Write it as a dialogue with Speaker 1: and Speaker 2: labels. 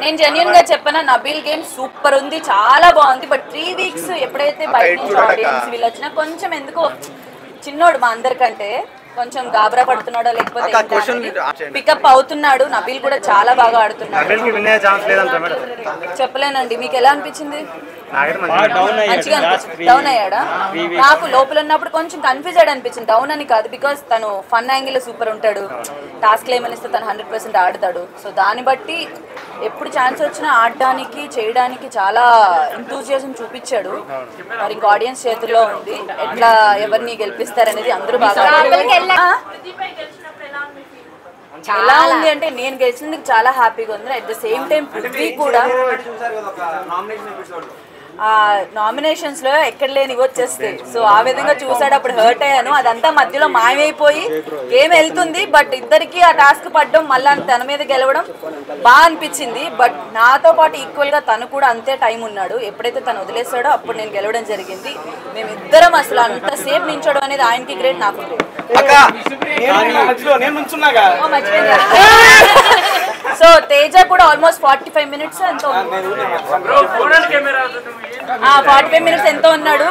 Speaker 1: నేను జెన్యూన్ గా చెప్పనా, నబీల్ గేమ్ సూపర్ ఉంది, చాలా బాగుంది. బట్ 3 వీక్స్ ఎప్పుడైతే బయట నుంచి ఆడియన్స్ వీళ్ళు వచ్చినా కొంచెం ఎందుకో చిన్నోడు మా అందరికంటే కొంచెం గాబరా పడుతున్నాడో లేకపోతే పికప్ అవుతున్నాడు. నబీల్ కూడా చాలా బాగా ఆడుతున్నాడు. చెప్పలేనండి. మీకు ఎలా అనిపించింది? మంచిగా అనిపించింది. డౌన్ అయ్యాడా? నాకు లోపల ఉన్నప్పుడు కొంచెం కన్ఫ్యూజ్ అయ్యాడు అనిపించింది. డౌన్ అని కాదు, బికాస్ తను ఫన్ యాంగిల్ సూపర్ ఉంటాడు. టాస్క్లు ఏమని ఇస్తే తను 100% ఆడతాడు. సో దాన్ని బట్టి ఎప్పుడు ఛాన్స్ వచ్చినా ఆడడానికి చేయడానికి చాలా ఎంతూజియాజం చూపించాడు. మరి ఇంకా ఆడియన్స్ చేతుల్లో ఉంది, ఎట్లా ఎవరిని గెలిపిస్తారనేది అందరూ బాగా. ఎలా ఉంది అంటే నేను గెలిచినందుకు చాలా హ్యాపీగా ఉంది. At the same time Prithvi కూడా నామినేషన్స్ లో ఎక్కడ లేని వచ్చేస్తాయి. సో ఆ విధంగా చూసాడు, అప్పుడు హర్ట్ అయ్యాను. అదంతా మధ్యలో మాయమైపోయి గేమ్ వెళ్తుంది. బట్ ఇద్దరికి ఆ టాస్క్ పడడం మళ్ళీ తన మీద గెలవడం బాగా అనిపించింది. బట్ నాతో పాటు ఈక్వల్ గా తను కూడా అంతే టైం ఉన్నాడు. ఎప్పుడైతే తను వదిలేసాడో అప్పుడు నేను గెలవడం జరిగింది. మేమిద్దరం అసలు అంతసేపు నించోడం అనేది ఆయనకి గ్రేట్, నాకు గ్రేట్. సో తేజ కూడా ఆల్మోస్ట్ 45 మినిట్స్ ఎంతో 45 మినిట్స్ ఎంతో ఉన్నాడు.